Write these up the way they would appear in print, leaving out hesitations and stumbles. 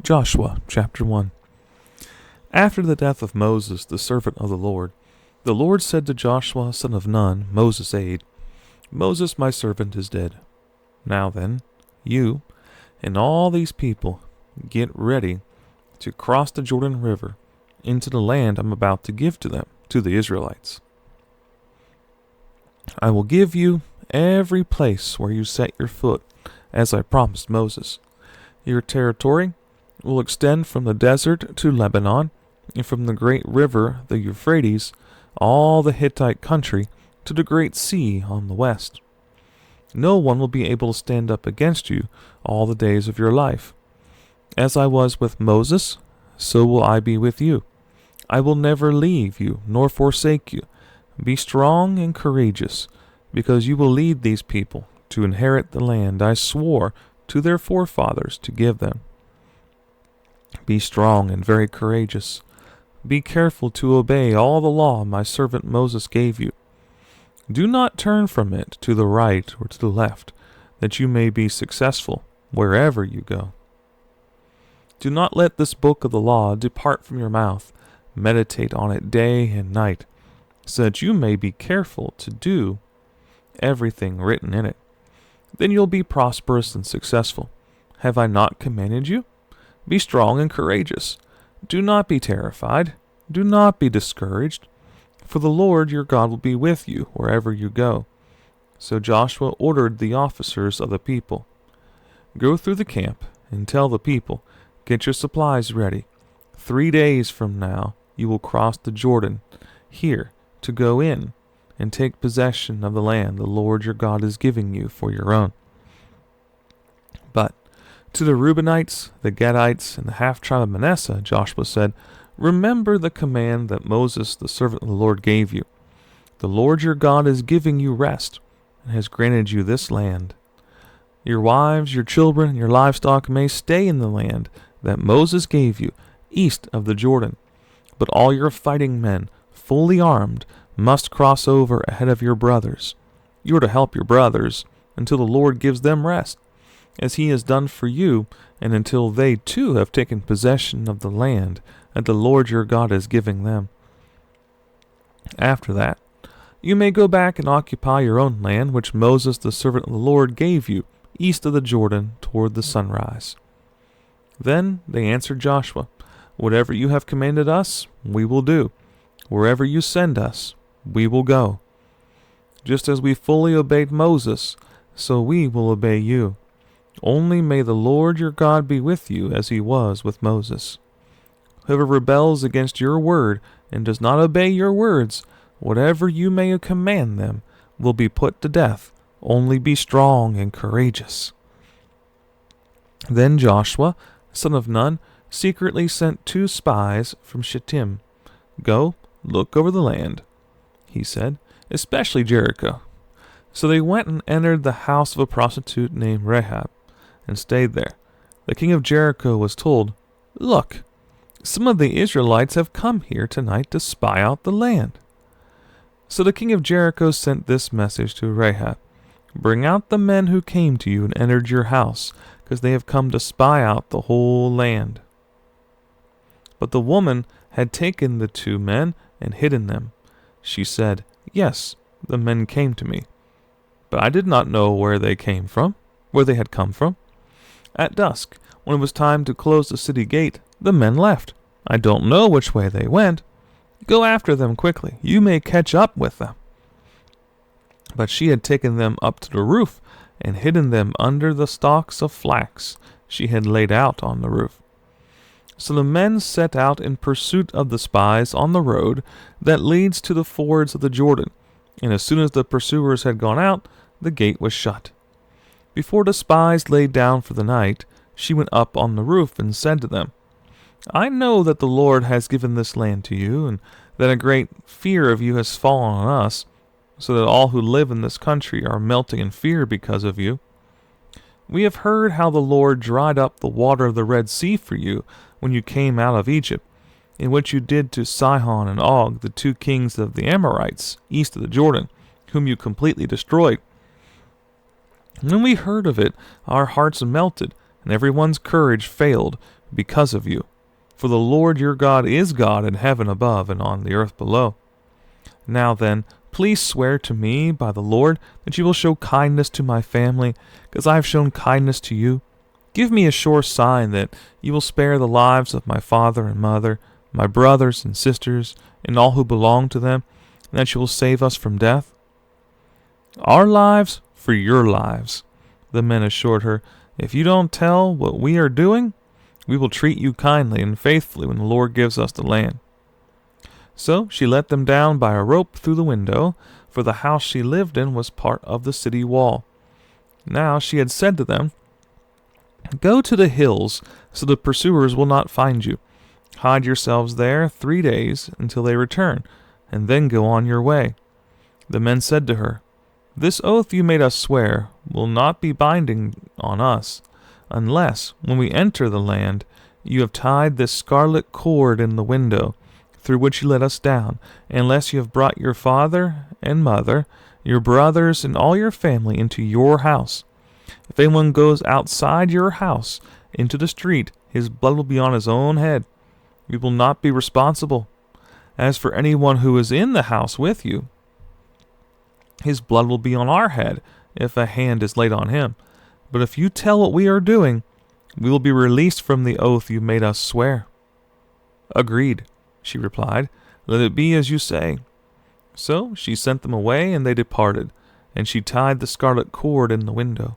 Joshua chapter 1. After the death of Moses, the servant of the Lord said to Joshua, son of Nun, Moses' aide, Moses, my servant, is dead. Now then, you and all these people get ready to cross the Jordan River into the land I'm about to give to them, to the Israelites. I will give you every place where you set your foot, as I promised Moses. Your territory will extend from the desert to Lebanon, and from the great river, the Euphrates, all the Hittite country, to the great sea on the west. No one will be able to stand up against you all the days of your life. As I was with Moses, so will I be with you. I will never leave you nor forsake you. Be strong and courageous, because you will lead these people to inherit the land I swore to their forefathers to give them. Be strong and very courageous. Be careful to obey all the law my servant Moses gave you. Do not turn from it to the right or to the left, that you may be successful wherever you go. Do not let this book of the law depart from your mouth. Meditate on it day and night, so that you may be careful to do everything written in it. Then you'll be prosperous and successful. Have I not commanded you? Be strong and courageous. Do not be terrified. Do not be discouraged. For the Lord your God will be with you wherever you go. So Joshua ordered the officers of the people, Go through the camp and tell the people, Get your supplies ready. 3 days from now you will cross the Jordan here to go in and take possession of the land the Lord your God is giving you for your own. But to the Reubenites, the Gadites, and the half-tribe of Manasseh, Joshua said, Remember the command that Moses, the servant of the Lord, gave you. The Lord your God is giving you rest, and has granted you this land. Your wives, your children, and your livestock may stay in the land that Moses gave you, east of the Jordan. But all your fighting men, fully armed, must cross over ahead of your brothers. You are to help your brothers until the Lord gives them rest, as he has done for you, and until they too have taken possession of the land that the Lord your God is giving them. After that, you may go back and occupy your own land, which Moses the servant of the Lord gave you, east of the Jordan, toward the sunrise. Then they answered Joshua, Whatever you have commanded us, we will do. Wherever you send us, we will go. Just as we fully obeyed Moses, so we will obey you. Only may the Lord your God be with you as he was with Moses. Whoever rebels against your word and does not obey your words, whatever you may command them, will be put to death. Only be strong and courageous. Then Joshua, son of Nun, secretly sent 2 spies from Shittim. Go, look over the land, he said, especially Jericho. So they went and entered the house of a prostitute named Rahab, and stayed there. The king of Jericho was told, Look, some of the Israelites have come here tonight to spy out the land. So the king of Jericho sent this message to Rahab, Bring out the men who came to you and entered your house, because they have come to spy out the whole land. But the woman had taken the 2 men and hidden them. She said, Yes, the men came to me, but I did not know where they had come from. At dusk, when it was time to close the city gate, the men left. I don't know which way they went. Go after them quickly. You may catch up with them. But she had taken them up to the roof and hidden them under the stalks of flax she had laid out on the roof. So the men set out in pursuit of the spies on the road that leads to the fords of the Jordan, and as soon as the pursuers had gone out, the gate was shut. Before the spies lay down for the night, she went up on the roof and said to them, I know that the Lord has given this land to you, and that a great fear of you has fallen on us, so that all who live in this country are melting in fear because of you. We have heard how the Lord dried up the water of the Red Sea for you when you came out of Egypt, and what you did to Sihon and Og, the 2 kings of the Amorites, east of the Jordan, whom you completely destroyed. When we heard of it, our hearts melted, and everyone's courage failed, because of you. For the Lord your God is God in heaven above and on the earth below. Now then, please swear to me by the Lord that you will show kindness to my family, because I have shown kindness to you. Give me a sure sign that you will spare the lives of my father and mother, my brothers and sisters, and all who belong to them, and that you will save us from death." "Our lives for your lives," the men assured her. "If you don't tell what we are doing, we will treat you kindly and faithfully when the Lord gives us the land." So she let them down by a rope through the window, for the house she lived in was part of the city wall. Now she had said to them, "Go to the hills, so the pursuers will not find you. Hide yourselves there 3 days until they return, and then go on your way." The men said to her, "This oath you made us swear will not be binding on us, unless, when we enter the land, you have tied this scarlet cord in the window through which you let us down, unless you have brought your father and mother, your brothers, and all your family into your house. If anyone goes outside your house into the street, his blood will be on his own head. We will not be responsible. As for anyone who is in the house with you, his blood will be on our head if a hand is laid on him. But if you tell what we are doing, we will be released from the oath you made us swear." "Agreed," she replied. "Let it be as you say." So she sent them away, and they departed, and she tied the scarlet cord in the window.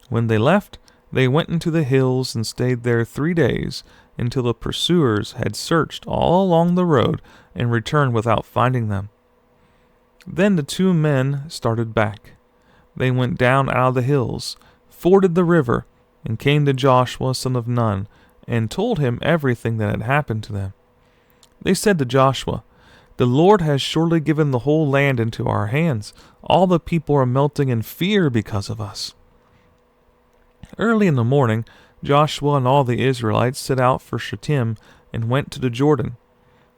When they left, they went into the hills and stayed there 3 days, until the pursuers had searched all along the road and returned without finding them. Then the 2 men started back. They went down out of the hills, forded the river, and came to Joshua son of Nun, and told him everything that had happened to them. They said to Joshua, "The Lord has surely given the whole land into our hands. All the people are melting in fear because of us." Early in the morning, Joshua and all the Israelites set out for Shittim and went to the Jordan,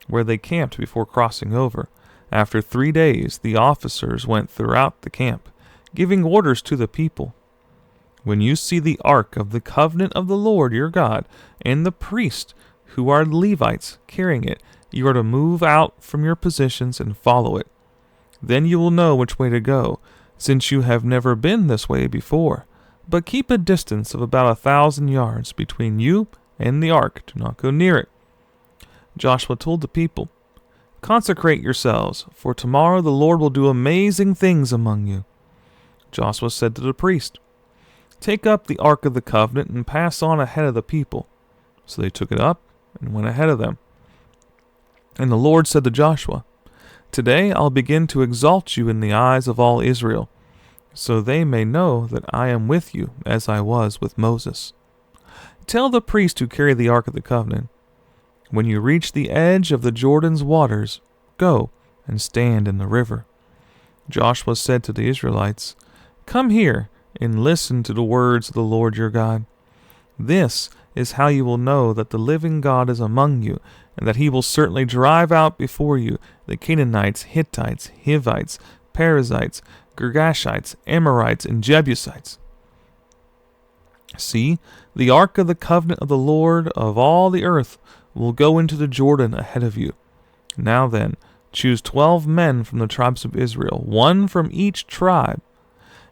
where they camped before crossing over. After 3 days, the officers went throughout the camp, giving orders to the people. "When you see the ark of the covenant of the Lord your God and the priests, who are Levites, carrying it, you are to move out from your positions and follow it. Then you will know which way to go, since you have never been this way before. But keep a distance of about 1,000 yards between you and the ark. Do not go near it." Joshua told the people, "Consecrate yourselves, for tomorrow the Lord will do amazing things among you." Joshua said to the priest, "Take up the ark of the covenant and pass on ahead of the people." So they took it up and went ahead of them. And the Lord said to Joshua, "Today I'll begin to exalt you in the eyes of all Israel, so they may know that I am with you as I was with Moses. Tell the priest who carry the ark of the covenant, when you reach the edge of the Jordan's waters, go and stand in the river." Joshua said to the Israelites, "Come here and listen to the words of the Lord your God. This is how you will know that the living God is among you, and that he will certainly drive out before you the Canaanites, Hittites, Hivites, Perizzites, Girgashites, Amorites, and Jebusites. See, the ark of the covenant of the Lord of all the earth will go into the Jordan ahead of you. Now then, choose 12 men from the tribes of Israel, 1 from each tribe.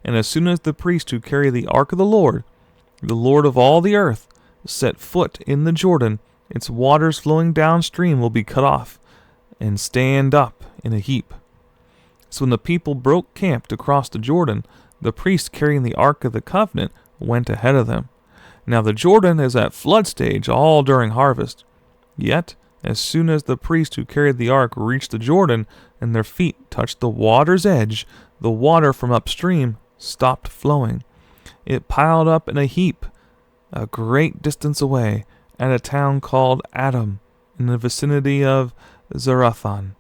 And as soon as the priests who carry the ark of the Lord of all the earth, set foot in the Jordan, its waters flowing downstream will be cut off and stand up in a heap." So when the people broke camp to cross the Jordan, the priests carrying the ark of the covenant went ahead of them. Now the Jordan is at flood stage all during harvest. Yet, as soon as the priests who carried the ark reached the Jordan and their feet touched the water's edge, the water from upstream stopped flowing. It piled up in a heap a great distance away at a town called Adam in the vicinity of Zarathan,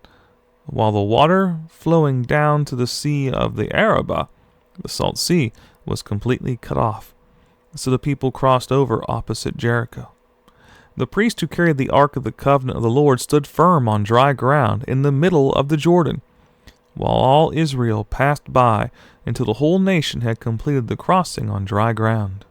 while the water flowing down to the sea of the Arabah, the Salt Sea, was completely cut off. So the people crossed over opposite Jericho. The priest who carried the ark of the covenant of the Lord stood firm on dry ground in the middle of the Jordan, while all Israel passed by until the whole nation had completed the crossing on dry ground.